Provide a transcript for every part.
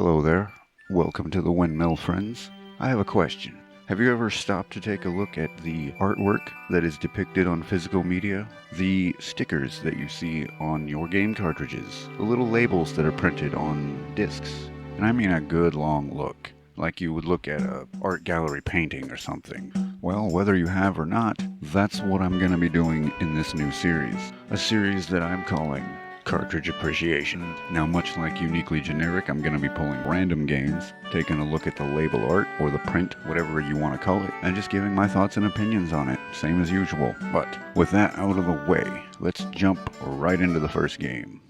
Hello there. Welcome to the Windmill Friends. I have a question. Have you ever stopped to take a look at the artwork that is depicted on physical media? The stickers that you see on your game cartridges, the little labels that are printed on discs. And I mean a good long look, like you would look at a art gallery painting or something. Well, whether you have or not, that's what I'm going to be doing in this new series. A series that I'm calling Cartridge Appreciation. Now, much like Uniquely Generic, I'm going to be pulling random games, taking a look at the label art, or the print, whatever you want to call it, and just giving my thoughts and opinions on it, same as usual. But with that out of the way, let's jump right into the first game.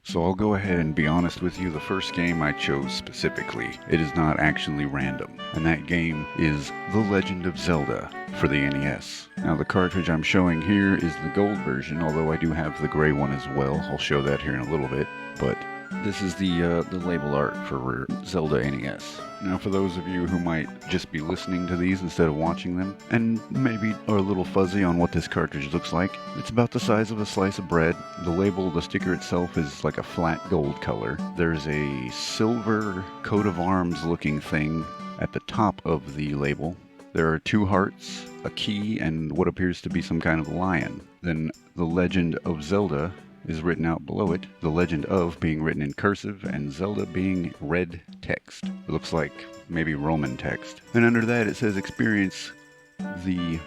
So I'll go ahead and be honest with you, the first game I chose specifically, it is not actually random, and that game is The Legend of Zelda for the NES. Now the cartridge I'm showing here is the gold version, although I do have the gray one as well. I'll show that here in a little bit, but this is the label art for Zelda NES. Now for those of you who might just be listening to these instead of watching them, and maybe are a little fuzzy on what this cartridge looks like, it's about the size of a slice of bread. The label, the sticker itself is like a flat gold color. There's a silver coat of arms looking thing at the top of the label. There are two hearts, a key, and what appears to be some kind of lion. Then The Legend of Zelda is written out below it, the legend of being written in cursive and Zelda being red text. It looks like maybe Roman text. And under that it says experience the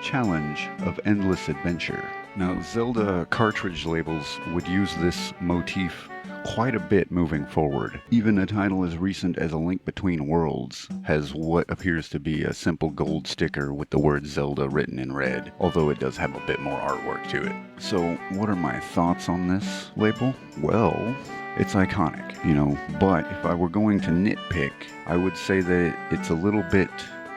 challenge of endless adventure. Now Zelda cartridge labels would use this motif quite a bit moving forward. Even a title as recent as A Link Between Worlds has what appears to be a simple gold sticker with the word Zelda written in red, although it does have a bit more artwork to it. So what are my thoughts on this label? Well, it's iconic, but if I were going to nitpick, I would say that it's a little bit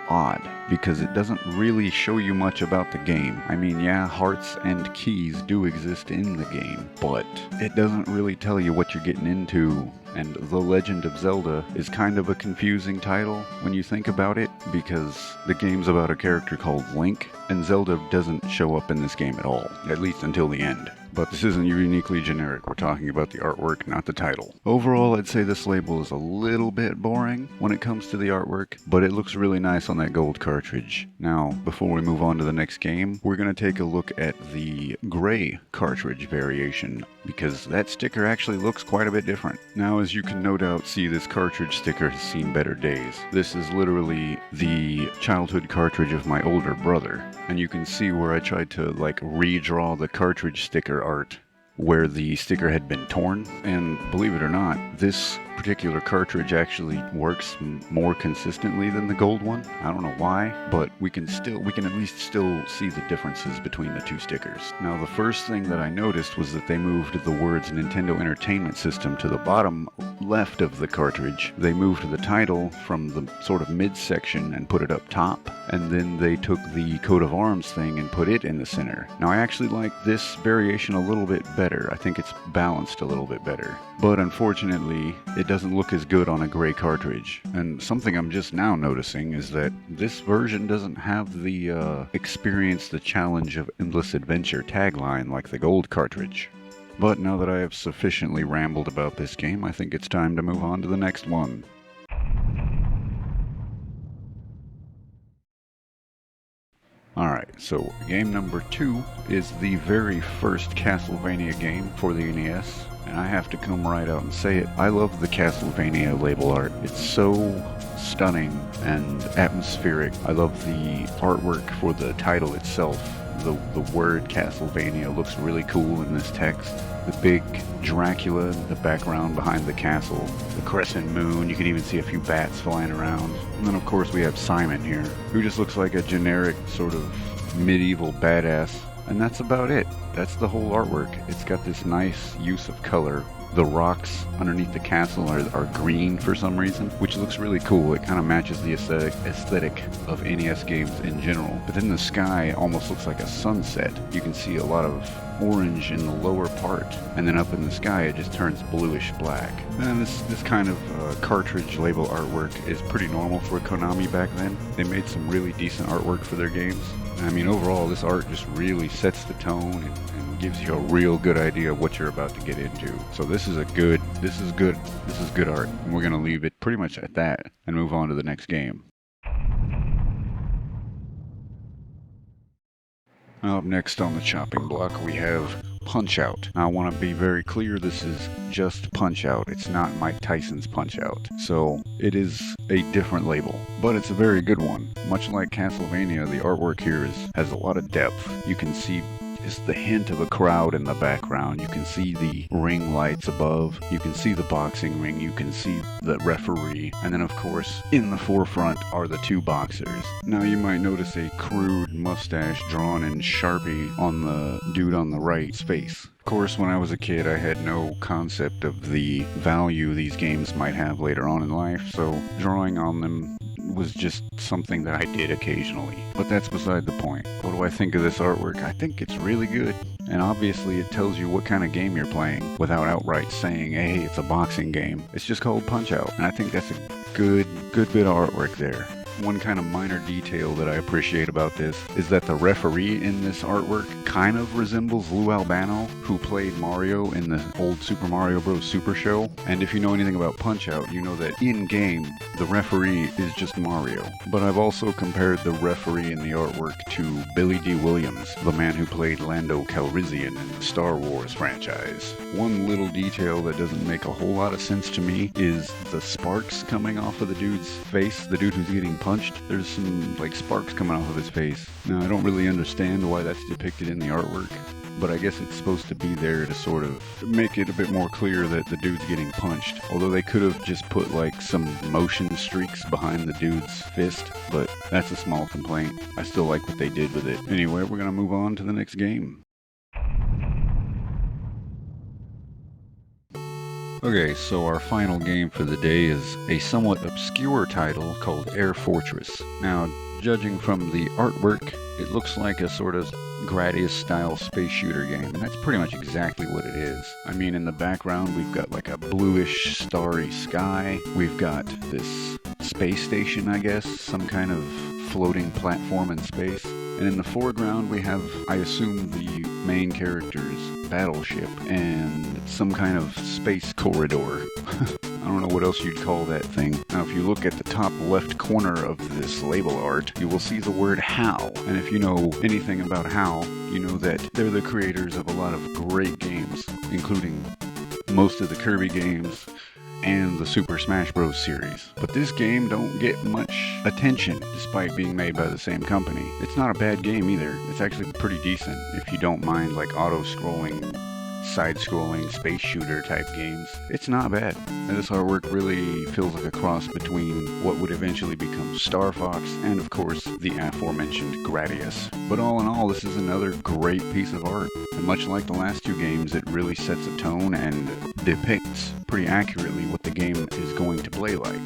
odd because it doesn't really show you much about the game. I mean, yeah, hearts and keys do exist in the game, but it doesn't really tell you what you're getting into. And The Legend of Zelda is kind of a confusing title when you think about it, because the game's about a character called Link, and Zelda doesn't show up in this game at all, at least until the end. But this isn't Uniquely Generic, we're talking about the artwork, not the title. Overall, I'd say this label is a little bit boring when it comes to the artwork, but it looks really nice on that gold cartridge. Now, before we move on to the next game, we're going to take a look at the gray cartridge variation, because that sticker actually looks quite a bit different. Now, as you can no doubt see, this cartridge sticker has seen better days. This is literally the childhood cartridge of my older brother, and you can see where I tried to redraw the cartridge sticker art where the sticker had been torn, and believe it or not, this particular cartridge actually works more consistently than the gold one. I don't know why, but we can at least still see the differences between the two stickers. Now the first thing that I noticed was that they moved the words Nintendo Entertainment System to the bottom left of the cartridge. They moved the title from the sort of midsection and put it up top, and then they took the coat of arms thing and put it in the center. Now I actually like this variation a little bit better. I think it's balanced a little bit better, but unfortunately it doesn't look as good on a gray cartridge. And something I'm just now noticing is that this version doesn't have the experience the challenge of endless adventure tagline like the gold cartridge. But now that I have sufficiently rambled about this game, I think it's time to move on to the next one. Alright, so game number 2 is the very first Castlevania game for the NES, and I have to come right out and say it. I love the Castlevania label art. It's so stunning and atmospheric. I love the artwork for the title itself. The word Castlevania looks really cool in this text. The big Dracula in the background behind the castle. The crescent moon, you can even see a few bats flying around. And then of course we have Simon here, who just looks like a generic sort of medieval badass. And that's about it. That's the whole artwork. It's got this nice use of color. The rocks underneath the castle are green for some reason, which looks really cool. It kind of matches the aesthetic of NES games in general. But then the sky almost looks like a sunset. You can see a lot of orange in the lower part, and then up in the sky it just turns bluish black. And this kind of cartridge label artwork is pretty normal for Konami back then. They made some really decent artwork for their games. I mean, overall, this art just really sets the tone and gives you a real good idea of what you're about to get into. So this is good art. And we're gonna leave it pretty much at that and move on to the next game. Up next on the chopping block, we have Punch-Out! Now, I want to be very clear, this is just Punch-Out! It's not Mike Tyson's Punch-Out! So it is a different label, but it's a very good one. Much like Castlevania, the artwork here has a lot of depth. You can see just the hint of a crowd in the background. You can see the ring lights above. You can see the boxing ring. You can see the referee. And then, of course, in the forefront are the two boxers. Now, you might notice a crude mustache drawn in Sharpie on the dude on the right's face. Of course, when I was a kid, I had no concept of the value these games might have later on in life, so drawing on them was just something that I did occasionally. But that's beside the point. What do I think of this artwork? I think it's really good. And obviously it tells you what kind of game you're playing without outright saying, hey, it's a boxing game. It's just called Punch-Out! And I think that's a good bit of artwork there. One kind of minor detail that I appreciate about this is that the referee in this artwork kind of resembles Lou Albano, who played Mario in the old Super Mario Bros. Super Show. And if you know anything about Punch-Out!, you know that in-game, the referee is just Mario. But I've also compared the referee in the artwork to Billy D. Williams, the man who played Lando Calrissian in the Star Wars franchise. One little detail that doesn't make a whole lot of sense to me is the sparks coming off of the dude's face, the dude who's getting punched. There's some like sparks coming off of his face. Now, I don't really understand why that's depicted in the artwork, but I guess it's supposed to be there to sort of make it a bit more clear that the dude's getting punched. Although they could have just put like some motion streaks behind the dude's fist, but that's a small complaint. I still like what they did with it. Anyway, we're gonna move on to the next game. Okay, so our final game for the day is a somewhat obscure title called Air Fortress. Now, judging from the artwork, it looks like a sort of Gradius-style space shooter game, and that's pretty much exactly what it is. I mean, in the background, we've got like a bluish, starry sky. We've got this space station, I guess, some kind of floating platform in space. And in the foreground, we have, I assume, the main character's battleship and some kind of space corridor. I don't know what else you'd call that thing. Now, if you look at the top left corner of this label art, you will see the word HAL. And if you know anything about HAL, you know that they're the creators of a lot of great games, including most of the Kirby games and the Super Smash Bros. Series. But this game don't get much attention despite being made by the same company. It's not a bad game either. It's actually pretty decent if you don't mind like auto-scrolling, side-scrolling, space shooter type games. It's not bad. And this artwork really feels like a cross between what would eventually become Star Fox and, of course, the aforementioned Gradius. But all in all, this is another great piece of art. And much like the last two games, it really sets a tone and depicts pretty accurately what the game is going to play like.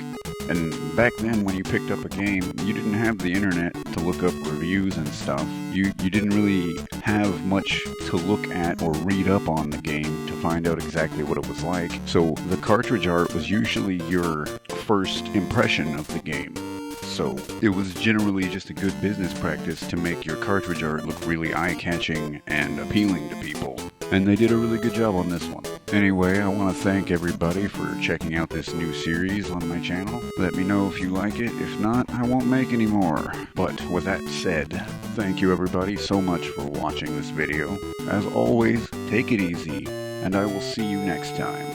And back then, when you picked up a game, you didn't have the internet to look up reviews and stuff. You didn't really have much to look at or read up on the game to find out exactly what it was like. So the cartridge art was usually your first impression of the game. So it was generally just a good business practice to make your cartridge art look really eye-catching and appealing to people. And they did a really good job on this one. Anyway, I want to thank everybody for checking out this new series on my channel. Let me know if you like it. If not, I won't make any more. But with that said, thank you everybody so much for watching this video. As always, take it easy, and I will see you next time.